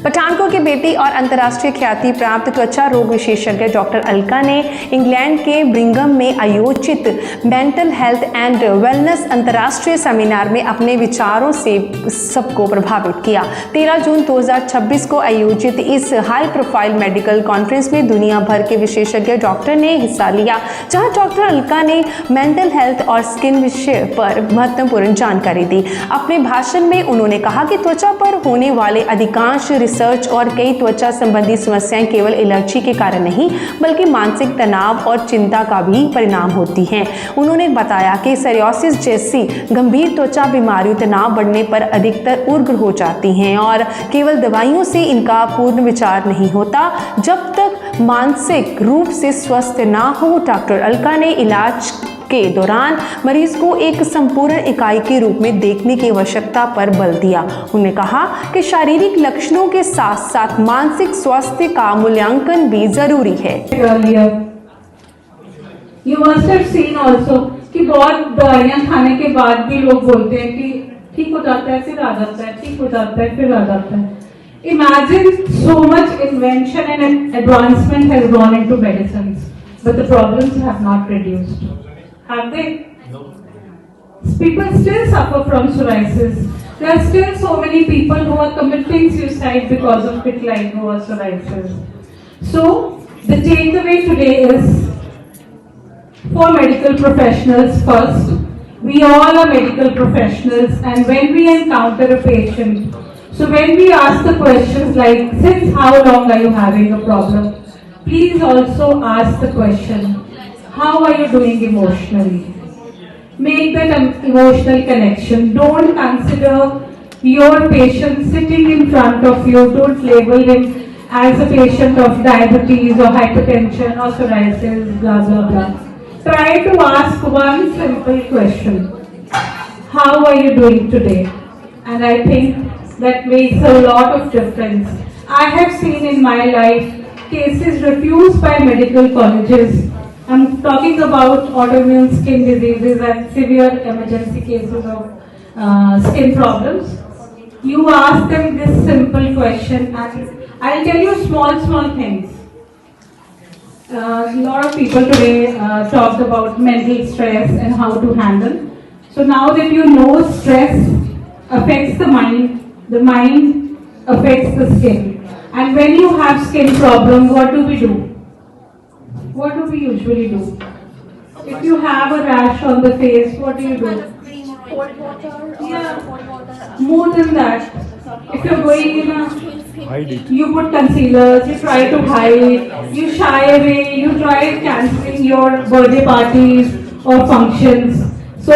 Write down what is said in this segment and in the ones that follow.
पठानकोट के बेटी और अंतर्राष्ट्रीय ख्याति प्राप्त त्वचा रोग विशेषज्ञ डॉक्टर अलका ने इंग्लैंड के ब्रिंघम में आयोजित मेंटल हेल्थ एंड वेलनेस अंतर्राष्ट्रीय सेमिनार में अपने विचारों से सबको प्रभावित किया। 13 जून 2026 को आयोजित इस हाई प्रोफाइल मेडिकल कॉन्फ्रेंस में दुनिया भर के विशेषज्ञ डॉक्टर ने हिस्सा लिया, जहां डॉक्टर अलका ने मेंटल हेल्थ और स्किन विषय पर महत्वपूर्ण जानकारी दी। अपने भाषण में उन्होंने कहा कि त्वचा पर होने वाले अधिकांश रिसर्च और कई त्वचा संबंधी समस्याएं केवल एलर्जी के कारण नहीं बल्कि मानसिक तनाव और चिंता का भी परिणाम होती हैं। उन्होंने बताया कि सोरियासिस जैसी गंभीर त्वचा बीमारियों तनाव बढ़ने पर अधिकतर उग्र हो जाती हैं और केवल दवाइयों से इनका पूर्ण विचार नहीं होता जब तक मानसिक रूप से स्वस्थ ना हो। डॉक्टर अलका ने इलाज के दौरान मरीज को एक संपूर्ण इकाई के रूप में देखने की आवश्यकता पर बल दिया। उन्होंने कहा कि शारीरिक लक्षणों के साथ साथ मानसिक स्वास्थ्य का मूल्यांकन भी जरूरी है। You must have seen also कि बहुत दवाइयाँ खाने के बाद भी लोग बोलते हैं कि ठीक हो जाता है, फिर आ जाता है, ठीक हो जाता है, फिर आ जाता है। Imagine so much invention and advancement has gone into medicines, but the problems have not reduced. Have they? No. People still suffer from psoriasis. There are still so many people who are committing suicide because of vitiligo or psoriasis. So, the takeaway today is for medical professionals first. We all are medical professionals, and when we encounter a patient, so when we ask the questions like, since how long are you having a problem? Please also ask the question, how are you doing emotionally? Make that emotional connection. Don't consider your patient sitting in front of you. Don't label him as a patient of diabetes or hypertension or psoriasis, blah, blah, blah. Try to ask one simple question. How are you doing today? And I think that makes a lot of difference. I have seen in my life cases refused by medical colleges. I'm talking about autoimmune skin diseases and severe emergency cases of skin problems. You ask them this simple question, and I'll tell you small things. A lot of people today talked about mental stress and how to handle. So now that you know stress affects the mind affects the skin. And when you have skin problem, what do we do? What do we usually do? If you have a rash on the face, what do you do? Cold water. Yeah, more than that. If you're going in hide it. you put concealers, you try to hide, you shy away, you try cancelling your birthday parties or functions. So,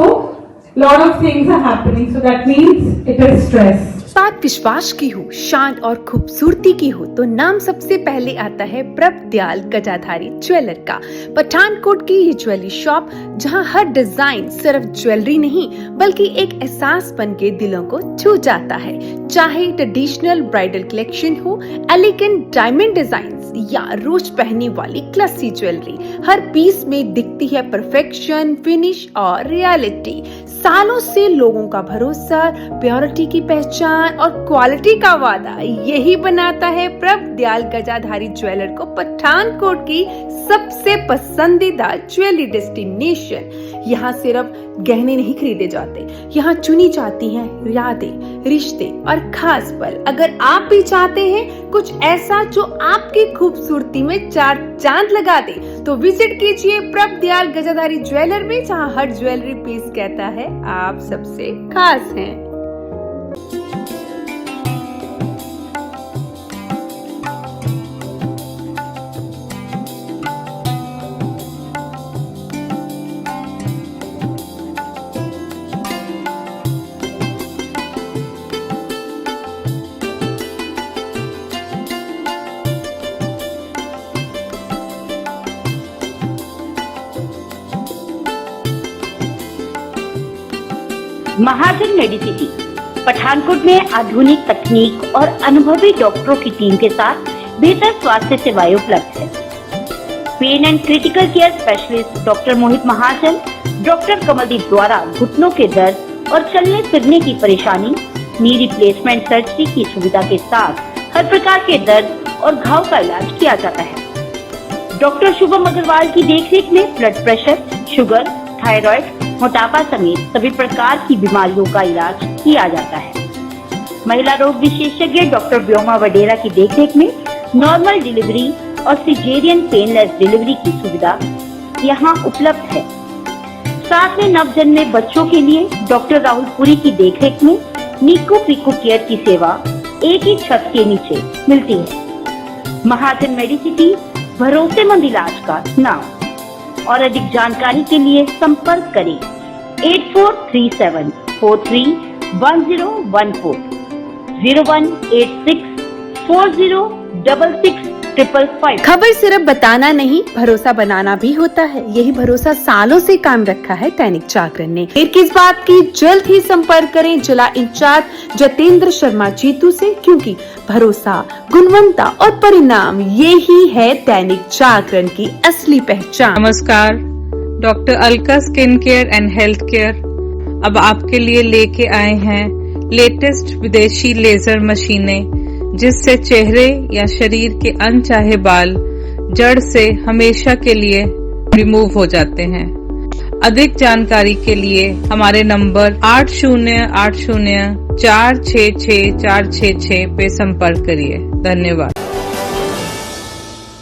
lot of things are happening. So that means it is stress. बात विश्वास की हो, शान और खूबसूरती की हो तो नाम सबसे पहले आता है प्रभ दयाल गजाधारी ज्वेलर का। पठानकोट की ये ज्वेलरी शॉप जहां हर डिजाइन सिर्फ ज्वेलरी नहीं बल्कि एक एहसास बन के दिलों को छू जाता है। चाहे ट्रेडिशनल ब्राइडल कलेक्शन हो, एलिगेंट डायमंड डिजाइन्स या रोज पहनने वाली क्लासी ज्वेलरी, हर पीस में दिखती है परफेक्शन, फिनिश और रियलिटी। सालों से लोगों का भरोसा, प्योरिटी की पहचान और क्वालिटी का वादा यही बनाता है प्रभ दयाल गजाधारी ज्वेलर को पठानकोट की सबसे पसंदीदा ज्वेलरी डेस्टिनेशन। यहाँ सिर्फ गहने नहीं खरीदे जाते, यहाँ चुनी जाती हैं यादें, रिश्ते और खास पल। अगर आप भी चाहते हैं कुछ ऐसा जो आपकी खूबसूरती में चार चांद लगा दे तो विजिट कीजिए प्रभ दयाल गजाधारी ज्वेलर में, जहाँ हर ज्वेलरी पीस कहता है आप सबसे खास हैं। महाजन मेडिसिटी पठानकोट में आधुनिक तकनीक और अनुभवी डॉक्टरों की टीम के साथ बेहतर स्वास्थ्य सेवाएं उपलब्ध है। Pain and critical care specialist doctor Mohit Mahajan, doctor Kamaldeep द्वारा घुटनों के दर्द और चलने फिरने की परेशानी, नी रिप्लेसमेंट सर्जरी की सुविधा के साथ हर प्रकार के दर्द और घाव का इलाज किया जाता है। डॉक्टर शुभम अग्रवाल की देखरेख में ब्लड प्रेशर, शुगर, थायराइड, मोटापा समेत सभी प्रकार की बीमारियों का इलाज किया जाता है। महिला रोग विशेषज्ञ डॉक्टर व्योमा वडेरा की देखरेख में नॉर्मल डिलीवरी और सिजेरियन पेनलेस डिलीवरी की सुविधा यहाँ उपलब्ध है। साथ में नवजन्मे बच्चों के लिए डॉक्टर राहुल पुरी की देखरेख में नीको पीको केयर की सेवा एक ही छत के नीचे मिलती है। महाजन मेडिसिटी, भरोसेमंद इलाज का नाम। और अधिक जानकारी के लिए संपर्क करें 8437431014 0186406655। खबर सिर्फ बताना नहीं, भरोसा बनाना भी होता है। यही भरोसा सालों से काम रखा है दैनिक जागरण ने। फिर किस बात की, जल्द ही संपर्क करें जिला इंचार्ज जतेंद्र शर्मा जीतू से, क्योंकि भरोसा, गुणवत्ता और परिणाम ये ही है दैनिक जागरण की असली पहचान। नमस्कार, doctor Alka skin care and health care अब आपके लिए लेके आए हैं लेटेस्ट विदेशी लेजर मशीनें, जिससे चेहरे या शरीर के अनचाहे बाल जड़ से हमेशा के लिए रिमूव हो जाते हैं। अधिक जानकारी के लिए हमारे नंबर 8080466466 पे संपर्क करिए। धन्यवाद।